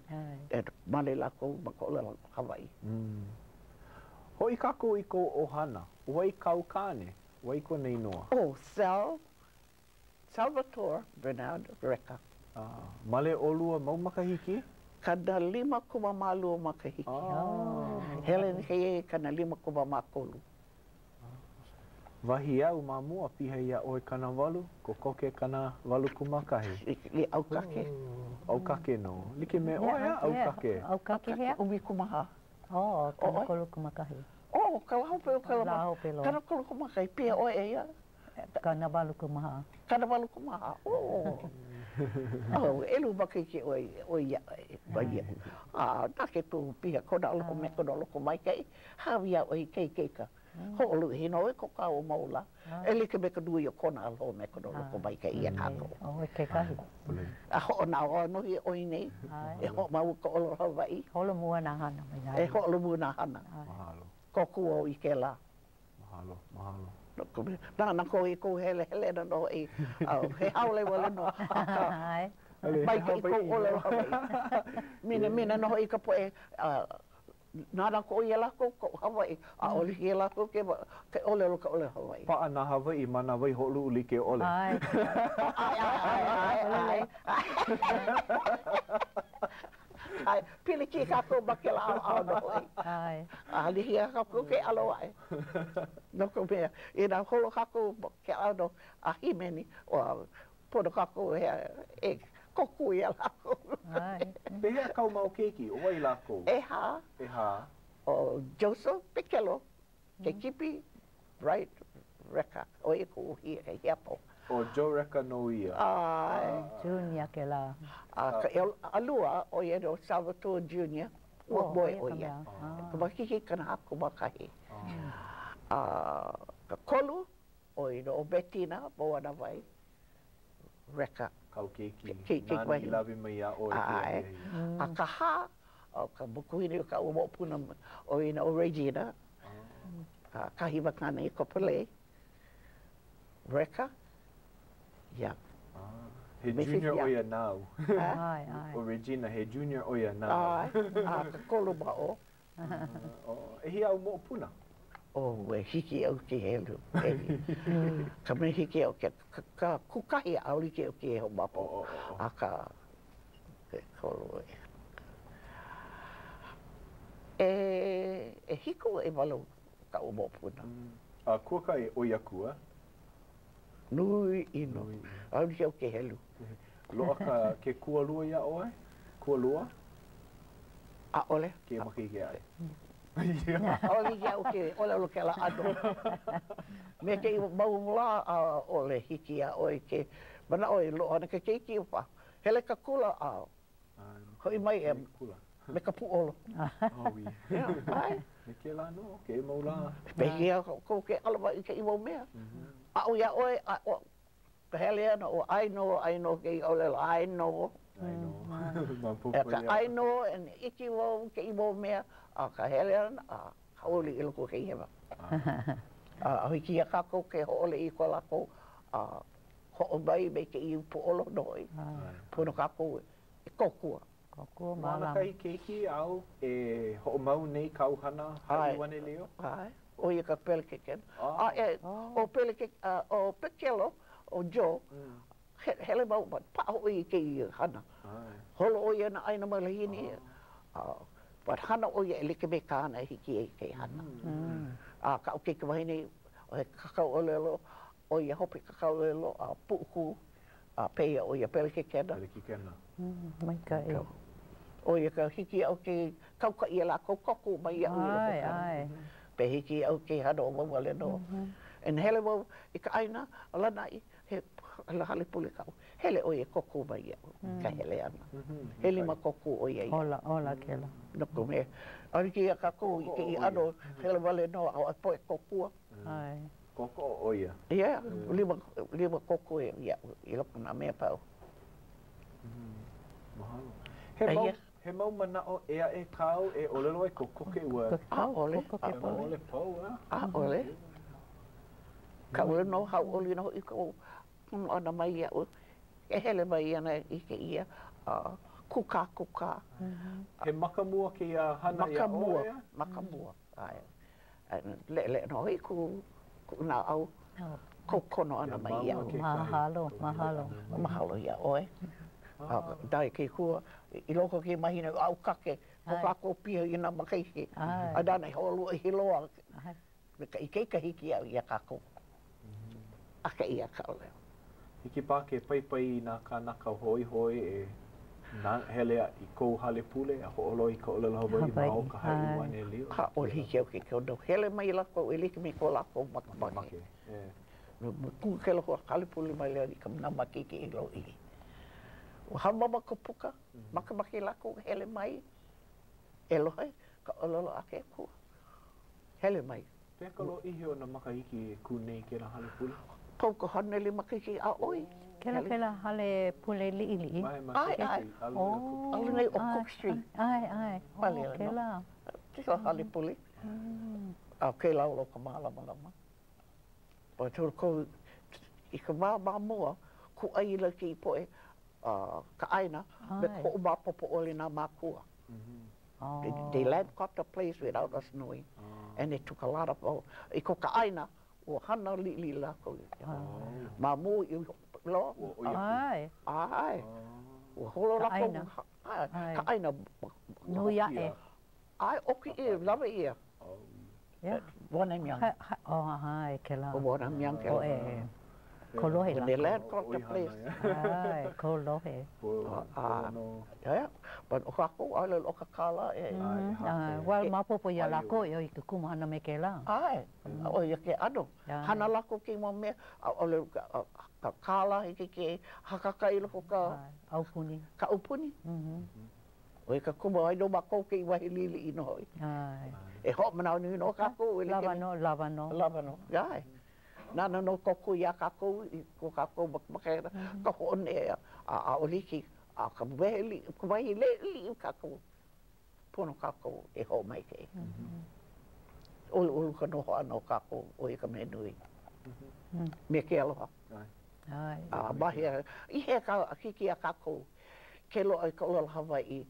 E male lako maka olala Hawaii. Hoi kako I ko ohana, wai kau kane, wai ko nei noa. Oh, Salvatore Bernard Reka. Male olua mau makahiki? Kana 5,2 makahiki. Hele ni kei kana 5,3. Wahi au mamua piha ia oi kana walu, ko koke kana walu kumakahi. I au kake. Au kake no. Like me oia au kake. Au kake hea? Umi kumaha. Oh, kana kolo kumakahi. Oh, ka lau pe o ka La hau pelo. Kana kolo kumakahi pia o e ia. Kana walu kumaha. Kana walu kumaha. Oh. Oh, elu baki ke o ia ba ia. Ah, take tu pia ko da lo me ko da lo ko mai kai. Havia o kei ka. Ho lu hino e ko ka o maula. Ele ke me ka dui o kona alo me ko da lo ko mai kai ia kako. Oh, ke kahi. A ho na o no i o nei. E ho mau ko lo Hawaii. Holo mua na hana mai nai. E ho lo mu na hana. Mahalo. Ko ku o i ke la. Mahalo. Mahalo. Na ko i ko hele na no i. He haule wala no. Ai. Mai ke ko o le Hawaii. Mina no i ka po e nada ko i la ko Hawaii. A o li la ko ke ole lo ka ole Hawaii. Pa ana Hawaii mana wai holu uli ke ole. Ai. Ai. Ai, pili ki ka ko bakela au no. Ai. Ali hia ka ko ke alo ai. No ko me e na holo ka ko ke au no a himeni o podo ka ko e ko ku ia la ko. Ai. Pehea kau mau keiki, o wai lako. E ha E ha. o Joseph Pekelo ke kipi right reka o e ko hi e hiapo. O Joe Reka no ia. Ai. Junior ke la. Ka alua o e no Salvatore Junior. O boy o ia. Ko makiki kana haku makahi. Ka kolu o i no Bettina mo ana vai. Reka. Kau keiki. Keiki koe. Nani lawi mai a oi Ai. A ka ha o ka bukuhini o ka umo puna o i no Regina. Ka hiwa kana i ko pele. Reka. Yeah. He Me junior whiwhi oia nau. Ai, ai. O Regina, he junior oia nau. Ai. Ka kolu ma o. E hi au mo puna. O e hiki au ke helu. Ka me hiki au ke ka kukahi au li ke o ke ho mapo. A ka kolu e hiko e walo ka o mo puna. A kuaka e oia kua. Nui ino. Au li ke o ke helu. Loa ka ke kua lua ia oe? Kua lua? A ole. Ke maki ke ai. Ole ia o ke ole o ke la ado. Me ke mau la ole hiki a oi ke mana oi lo ana ke keiki upa. Hele ka kula a. Hoi mai e Kula. me ka pu olo. Oh, wi. Ai. Me ke la no, ke mau la. Me ia ko ke alwa i ke i mo mea. A o ia oi a o ka hele ana o I know ke ole I know. I know. Mampu E ka I know and iki wo ke i mo mea a ka hele ana a hauli i loko ke i hewa. A hiki a kako ke hoole i ko lako a ho o mai me ke i upo olo noi. Pono kako e kokua. Kokua Mana malam. kai keiki au e ho mau nei kau hana hai wane leo. Ai. O ia ka pele ke ken. Ah. O pele ke o Pekelo o Joe. Hele mau pa o i ke i hana. Ai. Holo o ia na aina malahini. But hana o ia ele ke me kāna hiki e ke hana. Ka o ke ke wahine o he kakao o lelo. O ia hopi kakao lelo a puku. Peia o ia pele ke kena. Pele ki kena. Mai ka e. O ia ka hiki au ke kauka ia la kokoku mai au ia. Ai, ai. Pe hiki au ke hana o mawale no. En hele wau i ka aina o lana i he ala hale pule kau. Hele o ia koku mai au. Ka hele ana. Hele ma koku o ia. Ola ke la. Noko me. Ari ki a kako i ke i ano hele wale no au a poe kokua. Ai. Koko o oia. Ia, lima koku e ia i loko na mea pau. Mahalo. Aia. He mau mana o ea e kau e olelo e koko ke ua. A ole. Koko ke E ole pau, A ole. Ka ule no hau oli no i ko ana mai ia o. E hele mai ana i ke ia kuka. He makamua ke a hana ia oia? Makamua. Ai. Le no i ku na au kokono ana mai ia. Mahalo. Mahalo ia oe. Dai ke kua i loko ke mahina au kake. Ko kako pia ina makaiki. A dana i holu i hiloa. Me ka i keika hiki au ia kako. aka ia ka o leo. Hiki pā ke paipai nā kānaka hoi hoi e nā hele I kou hale pule a ho'olo I ka olelo Hawaii ma o ka hai wane lio. Ha o hiki au ke keo hele mai lako e like me ko lako makamake. Ku ke lako hale pule mai leo I ka mana ki ke ilo I. O hamama ko puka, makamake lako hele mai, elohe, ka olelo ake kua. Hele mai. Pea ka lo ihi o na makahiki e kūnei ke na hale pule? Kau ko haneli makiki a oi. Kela hale pule li'i. Ai. Alu nei o Cook Street. Ai. Pale no. Kela. Tila hale pule. A ke laulo ka malama. O tūru ko I ka mā mua, ku aila ki poe ka aina, me ko uma popo ole nā mākua. They land got the place without us knowing. And it took a lot of, I ko ka aina, o hana li lako. Mā mua I lo. Ai. O holo lako. Ka aina. Nuia e. Ai, oki e, lava ia. Wana miang. Ai, kela. O wana miang kela. O e. Kolohe When they land got the place. Ai, kolohe. But o kako, ala o ka kala e. Wal mapopo ia lako e o I ka kumahana me kela. Ai, o ia ke ano. Hana lako ki mo mea, ole ka kala i ke hakaka I loko ka... Aupuni. Ka upuni. O i ka kuma ai no mako ke I wahi lili I no hoi. E ho manau ni no kako. Lavano. Ai. Nana no koku ia kako, ko kako makera, ka hone a oliki, a ka weli, ka wahi li kako. Pono kako e ho mai ke. Ulu ka noho ano kako o I ka menui. Me ke aloha. Mahia, I he ka kiki a kako, ke lo ai ka ola Hawaii,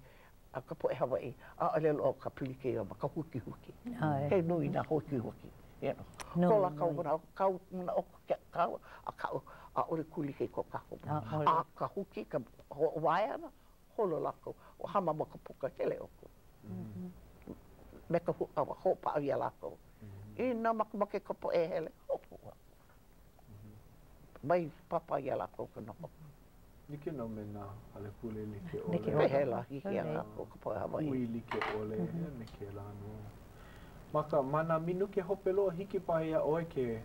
a ka poe Hawaii, a alelo ka pilike o ka huki. He nui na huki. Ko la kau muna o kau a kau a ore kuli kei ko kako. A ka huki ka waia na holo lako o hama mo ka puka hele oko. Me ka hopa avia lako. I na makamake ka po e hele hopo. Mai papa ia lako ka noko. Nike no me nā hale pule like ole. Nike hela hiki a lako ka po e Hawaii. Ui like ole, me ke lano. Maka mana minu ke hopelo hiki pahi a oe ke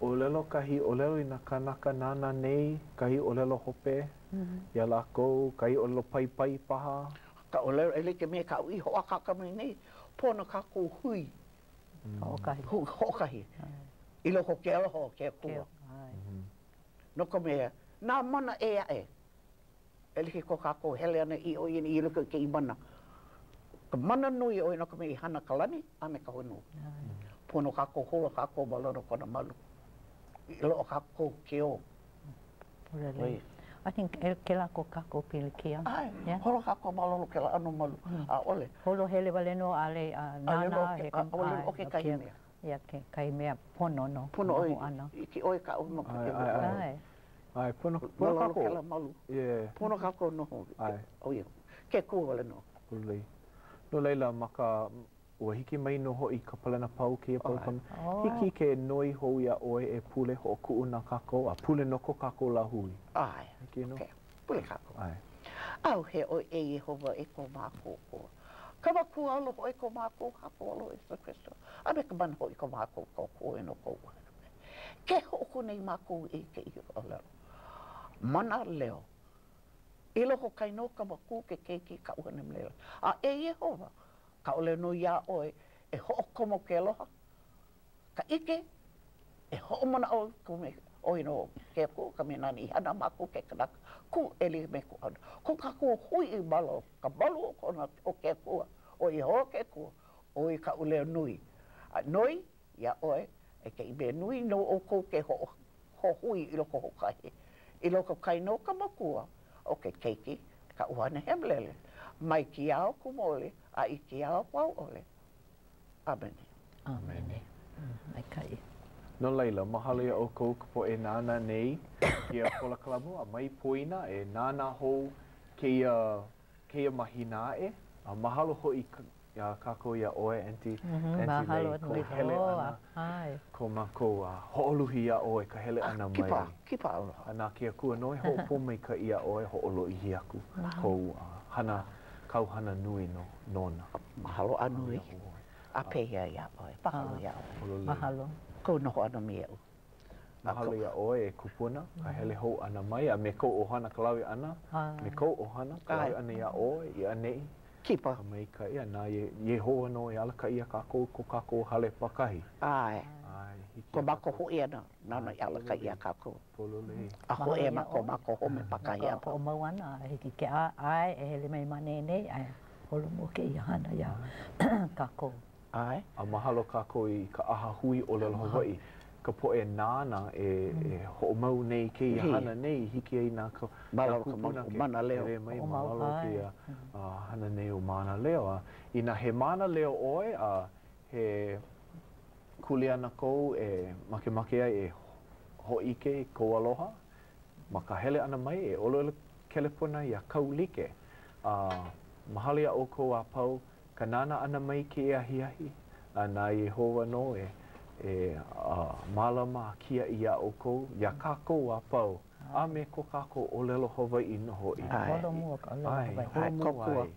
olelo kahi olelo I na kanaka nana nei, kahi olelo hope, ia lako, kahi olelo pai paha. Ka olelo ele ke me ka ui hoa kakami nei, pono kako hui. Hokahi. I loko ke aloho ke kua. No ka mea, nā mana ea e. Ele ke ko kako hele ana I oi I luka ke I mana. Ka mana nui o ino ka me I hana kalani, a me ka honu. Pono kako holo kako maloro kona malu. I loo kako ke o. I think ke la ko kako pilikia. Ai, holo kako maloro ke la anu malu. A ole. Holo hele wale no ale nana he ka. Ole o ke kai mea. Ia ke kai mea pono no. Pono oi, ki oi ka uno ka ke ai. Ai, pono kako. Ke la malu. Pono kako no. Ai. Oia. Ke kua wale no. Ulei. No leila maka ua hiki mai no hoi ka palana pau ke pau kam. Hiki ke noi hoi a oe e pule ho ku'u na kako, a pule no ko kako la hui. Ai. Hiki no? Pule kako. Ai. Au he o e Yehova e ko māko ko. Ka waku alo ho e ko māko hako alo e sa Christo. A me ka man ho e ko māko ko ko e no ko. Ke hoko nei māko e ke I o leo. Mana leo. I loko kai no ka maku ke keiki ka uhanem leo. A e Yehova, ka ole no ia oe, e ho'okomo ke aloha. Ka ike, e ho'omana o kume oi no ke ku, ka me nani hana maku ke kanaka, ku eli me ku ana. Ko ka ku hui I malo, ka malo o ke kua, o I ho ke kua, o I ka ule nui. A noi, ia oe, e ke I me nui no o ku ke ho hui I loko hokahi. I loko kai no ka makua, o ke keiki, ka uhane hemlele. Mai ki ao kumole, a I ki ao wau ole. Amene. Amene. Mai kai. No leila, mahalo ia o kou ka po e nāna nei, kia pola kalamu, a mai poina e nāna hou keia mahina e, a mahalo hoi ia kako ia oe, Auntie Mahalo Lei, ko nui hele loa. ana, Ai. ko mako ho'oluhi ia oe ka hele ana mai. Kipa aloha. Ana kia kua noi ho'opo mai ka ia oe ho'olohi aku. Kou kauhana nui no nona. Mahalo anui. A pehea ia oe. Mahalo ia oe. Mahalo. Ko noho ana mi au. Mahalo ia oe e kupuna, ka hele hou ana mai, a me kou ohana kalawi ana, me kou ohana kalawi ana ia oe, ia nei. Kipa. Ka mai ka ia, nā ye hoa no e ala ka ia kako, ko kako hale pakahi. Ai. Ai, Ko mako hoi ana, nana i ala ka ia kako. Pololei. A hoi e mako home pakahi a Po mau ana, hiki ke ai, e hele mai mane nei, ai. Holo mo ke ia hana ia kako. Ai. A mahalo kako i ka aha hui o lelo Hawaii. Ka po e nāna e ho'omau nei ke ia hana nei, hiki ai nā ka kupuna ke mana leo. mai mahalo ke ia hana nei o mana leo. Ina he mana leo oe, he kuleana kou e make ai e ho'ike kou aloha, ma ka hele ana mai e olo kelepuna i a kaulike. Mahalo ia o kou a pau, ka nana ana mai ke ia hiahi, nā Yehova no malama kia ia o kou, ia kākou a pau, a me ko kākou o lelo Hawaii no hoi. Holo mua ka lelo Hawaii. Ai, kokua.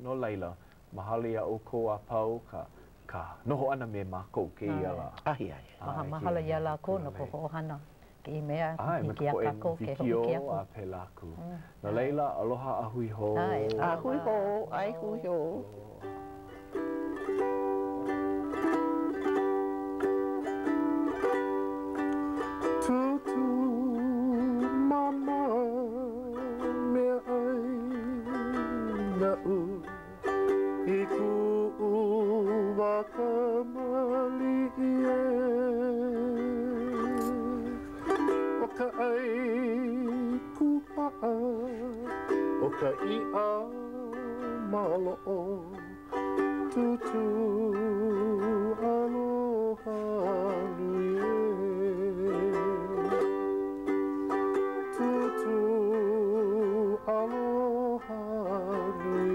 No laila, mahalo ia o kou a pau, ka noho ana me mākou ke ia la. Ahi ai. Mahalo ia la ko no ko ho'ohana. Ke i mea, hiki a kako, ke ho'iki a ko. a pelaku. No leila, aloha ahui ho. Ahui ho, ai hui ho. Tutu mama me ai na u I ku wakamali e o ka ai ku paa o ka ia malo o tutu aloha nui Tutu aloha nui